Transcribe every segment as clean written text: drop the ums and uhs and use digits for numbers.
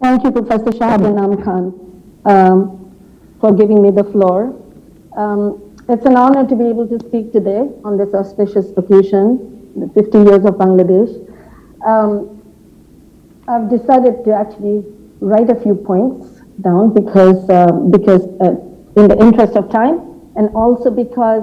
Thank you, Professor Shahabinam Khan, for giving me the floor. It's an honor to be able to speak today on this auspicious occasion, the 50 years of Bangladesh. I've decided to actually write a few points down because in the interest of time, and also because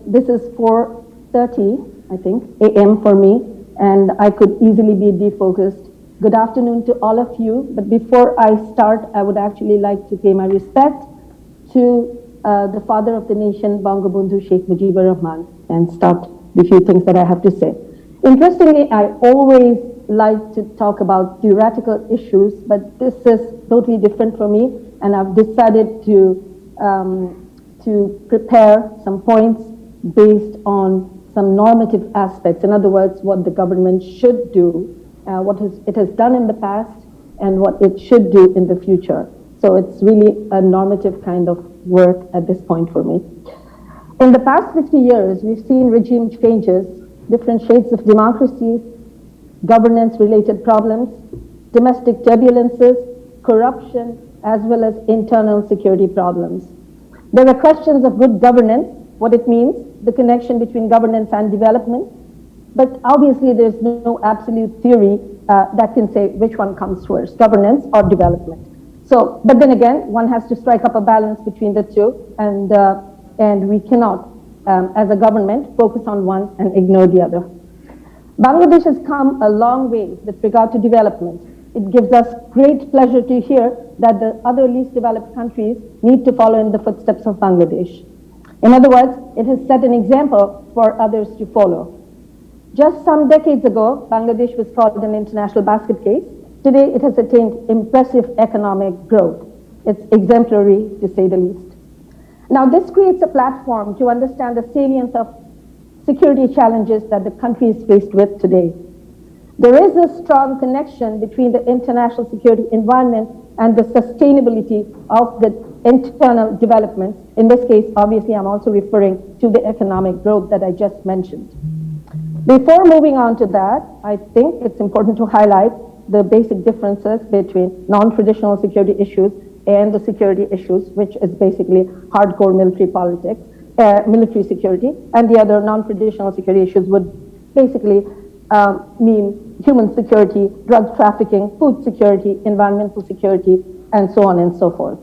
this is 4:30, I think, a.m. for me, and I could easily be defocused. Good afternoon to all of you, but before I start, I would actually like to pay my respect to the father of the nation, Bangabandhu Sheikh Mujibur Rahman, and start the few things that I have to say. Interestingly, I always like to talk about theoretical issues, but this is totally different for me, and I've decided to prepare some points based on some normative aspects. In other words, what the government should do, what it has done in the past, and what it should do in the future. So it's really a normative kind of work at this point for me. In the past 50 years, we've seen regime changes, different shades of democracy, governance-related problems, domestic turbulences, corruption, as well as internal security problems. There are questions of good governance, what it means, the connection between governance and development, but obviously there's no absolute theory that can say which one comes first, governance or development. So, but then again, one has to strike up a balance between the two, and we cannot, as a government, focus on one and ignore the other. Bangladesh has come a long way with regard to development. It gives us great pleasure to hear that the other least developed countries need to follow in the footsteps of Bangladesh. In other words, it has set an example for others to follow. Just some decades ago, Bangladesh was called an international basket case. Today, it has attained impressive economic growth. It's exemplary, to say the least. Now, this creates a platform to understand the salience of security challenges that the country is faced with today. There is a strong connection between the international security environment and the sustainability of the internal development. In this case, obviously, I'm also referring to the economic growth that I just mentioned. Before moving on to that, I think it's important to highlight the basic differences between non-traditional security issues and the security issues, which is basically hardcore military politics, military security, and the other non-traditional security issues would basically mean human security, drug trafficking, food security, environmental security, and so on and so forth.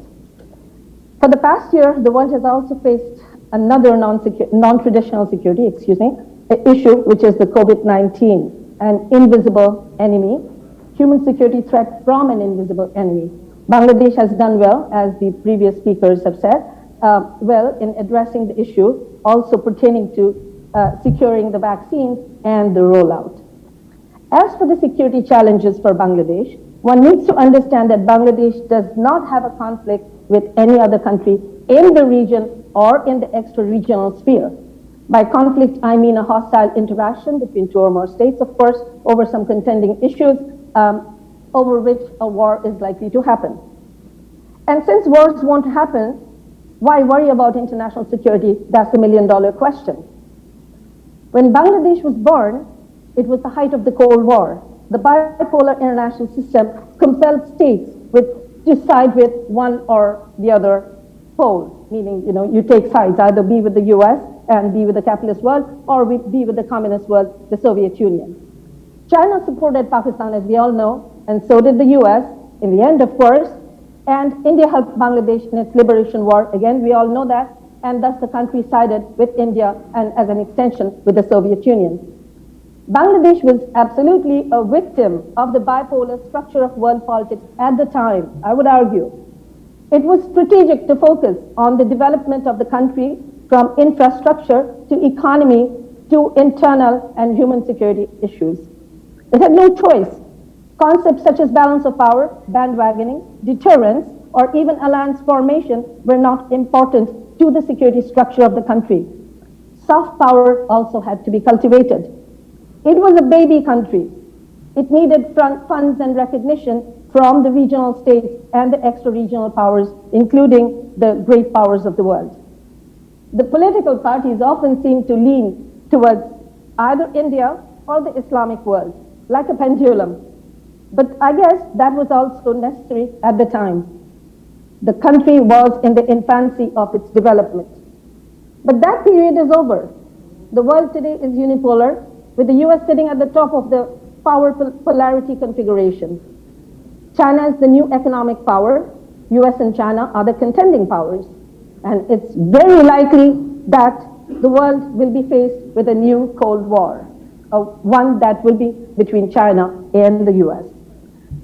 For the past year, the world has also faced another non-traditional security, issue, which is the COVID-19, an invisible enemy, human security threat from an invisible enemy. Bangladesh has done well, as the previous speakers have said, well in addressing the issue, also pertaining to securing the vaccines and the rollout. As for the security challenges for Bangladesh, one needs to understand that Bangladesh does not have a conflict with any other country in the region or in the extra-regional sphere. By conflict, I mean a hostile interaction between two or more states, of course, over some contending issues, over which a war is likely to happen. And since wars won't happen, why worry about international security? That's the million-dollar question. When Bangladesh was born, it was the height of the Cold War. The bipolar international system compelled states to side with one or the other pole, meaning you take sides, either be with the US and be with the capitalist world, or be with the communist world, the Soviet Union. China supported Pakistan, as we all know, and so did the US, in the end, of course, and India helped Bangladesh in its liberation war. Again, we all know that, and thus the country sided with India and, as an extension, with the Soviet Union. Bangladesh was absolutely a victim of the bipolar structure of world politics at the time, I would argue. It was strategic to focus on the development of the country from infrastructure to economy to internal and human security issues. It had no choice. Concepts such as balance of power, bandwagoning, deterrence, or even alliance formation were not important to the security structure of the country. Soft power also had to be cultivated. It was a baby country. It needed funds and recognition from the regional states and the extra-regional powers, including the great powers of the world. The political parties often seem to lean towards either India or the Islamic world, like a pendulum. But I guess that was also necessary at the time. The country was in the infancy of its development. But that period is over. The world today is unipolar, with the US sitting at the top of the power polarity configuration. China is the new economic power. US and China are the contending powers. And it's very likely that the world will be faced with a new Cold War, one that will be between China and the US.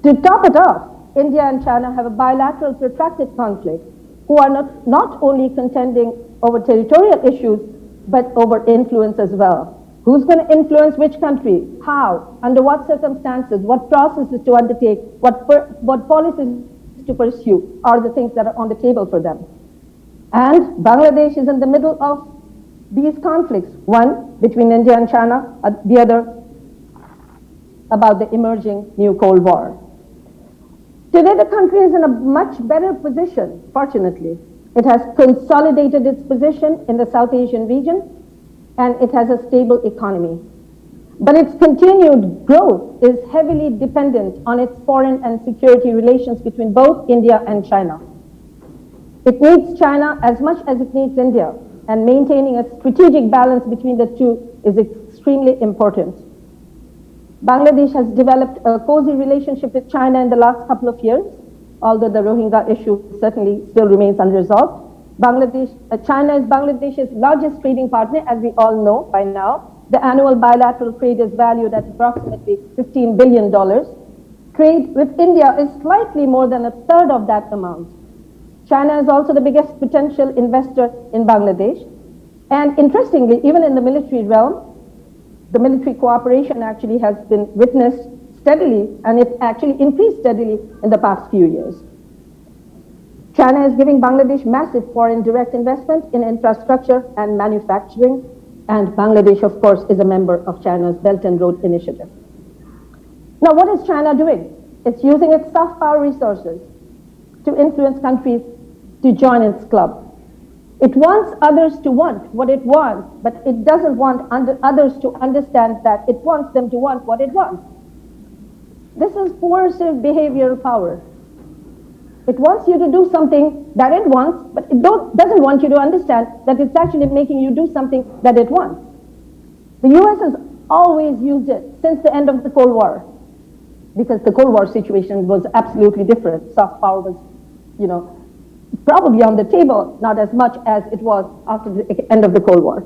To top it off, India and China have a bilateral protracted conflict, who are not only contending over territorial issues, but over influence as well. Who's going to influence which country? How? Under what circumstances? What processes to undertake? What policies to pursue are the things that are on the table for them. And Bangladesh is in the middle of these conflicts, one between India and China, the other about the emerging new Cold War. Today, the country is in a much better position, fortunately. It has consolidated its position in the South Asian region, and it has a stable economy. But its continued growth is heavily dependent on its foreign and security relations between both India and China. It needs China as much as it needs India, and maintaining a strategic balance between the two is extremely important. Bangladesh has developed a cozy relationship with China in the last couple of years, although the Rohingya issue certainly still remains unresolved. China is Bangladesh's largest trading partner, as we all know by now. The annual bilateral trade is valued at approximately $15 billion. Trade with India is slightly more than a third of that amount. China is also the biggest potential investor in Bangladesh. And interestingly, even in the military realm, the military cooperation actually has been witnessed steadily, and it actually increased steadily in the past few years. China is giving Bangladesh massive foreign direct investment in infrastructure and manufacturing, and Bangladesh, of course, is a member of China's Belt and Road Initiative. Now, what is China doing? It's using its soft power resources to influence countries to join its club. It wants others to want what it wants, but it doesn't want others to understand that it wants them to want what it wants. This is coercive behavioral power. It wants you to do something that it wants, but it doesn't want you to understand that it's actually making you do something that it wants. The US has always used it since the end of the Cold War, because the Cold War situation was absolutely different. Soft power was, probably on the table, not as much as it was after the end of the Cold War.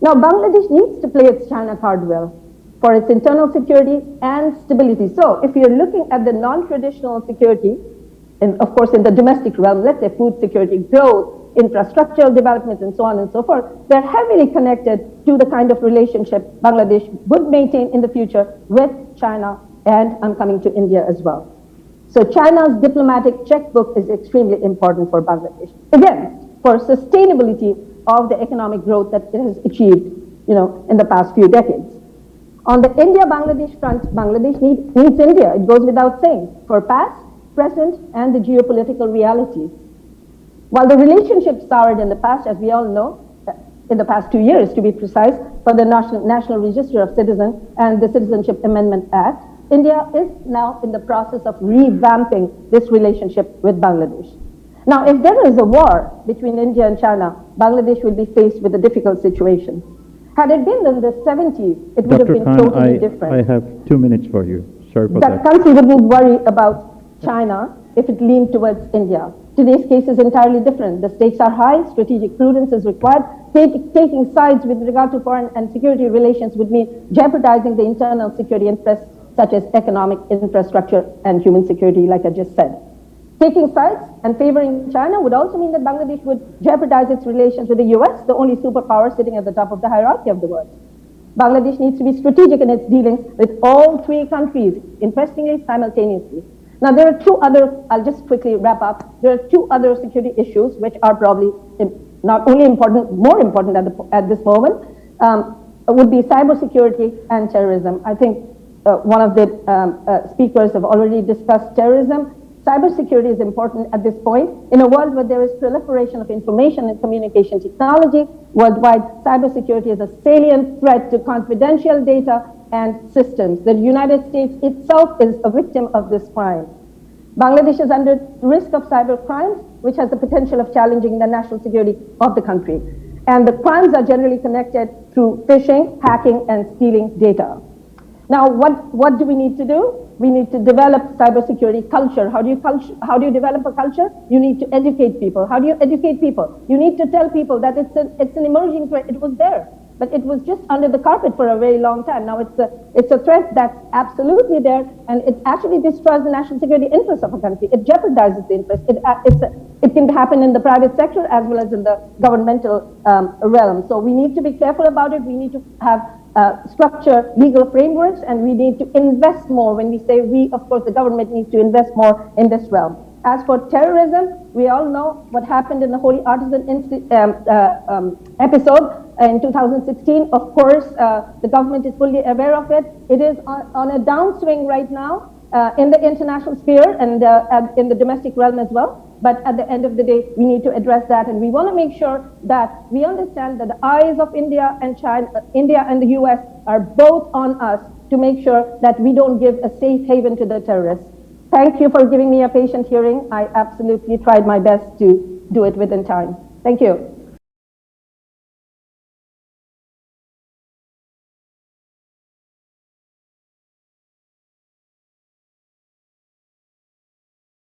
Now, Bangladesh needs to play its China card well for its internal security and stability. So, if you're looking at the non-traditional security, and of course in the domestic realm, let's say food security, growth, infrastructural development, and so on and so forth, they're heavily connected to the kind of relationship Bangladesh would maintain in the future with China, and I'm coming to India as well. So China's diplomatic checkbook is extremely important for Bangladesh. Again, for sustainability of the economic growth that it has achieved, in the past few decades. On the India-Bangladesh front, Bangladesh needs India. It goes without saying, for past, present, and the geopolitical realities. While the relationship soured in the past, as we all know, in the past 2 years to be precise, for the National Register of Citizens and the Citizenship Amendment Act, India is now in the process of revamping this relationship with Bangladesh. Now, if there is a war between India and China, Bangladesh will be faced with a difficult situation. Had it been in the 70s, it would have been totally different. I have 2 minutes for you. Sorry for that. That country wouldn't worry about China if it leaned towards India. Today's case is entirely different. The stakes are high, strategic prudence is required. Taking sides with regard to foreign and security relations would mean jeopardizing the internal security interests such as economic, infrastructure, and human security, like I just said. Taking sides and favoring China would also mean that Bangladesh would jeopardize its relations with the US, the only superpower sitting at the top of the hierarchy of the world. Bangladesh needs to be strategic in its dealings with all three countries, interestingly, simultaneously. Now, there are two other, I'll just quickly wrap up. There are two other security issues which are probably not only important, more important at this moment, would be cybersecurity and terrorism. I think one of the speakers have already discussed terrorism. Cybersecurity is important at this point. In a world where there is proliferation of information and communication technology worldwide, cybersecurity is a salient threat to confidential data and systems. The United States itself is a victim of this crime. Bangladesh is under risk of cyber crimes, which has the potential of challenging the national security of the country. And the crimes are generally connected through phishing, hacking, and stealing data. Now, what do we need to do? We need to develop cybersecurity culture. How do you develop a culture? You need to educate people. How do you educate people? You need to tell people that it's an emerging threat. It was there, but it was just under the carpet for a very long time. Now it's a threat that's absolutely there, and it actually destroys the national security interests of a country. It jeopardizes the interest. It can happen in the private sector as well as in the governmental realm. So we need to be careful about it. We need to have structure legal frameworks, and we need to invest more. When we say we, of course, the government needs to invest more in this realm. As for terrorism, we all know what happened in the Holy Artisan episode in 2016. Of course, the government is fully aware of it. It is on a downswing right now in the international sphere and in the domestic realm as well. But at the end of the day, we need to address that, and we want to make sure that we understand that the eyes of India and China, India and the US are both on us to make sure that we don't give a safe haven to the terrorists. Thank you for giving me a patient hearing. I absolutely tried my best to do it within time. Thank you.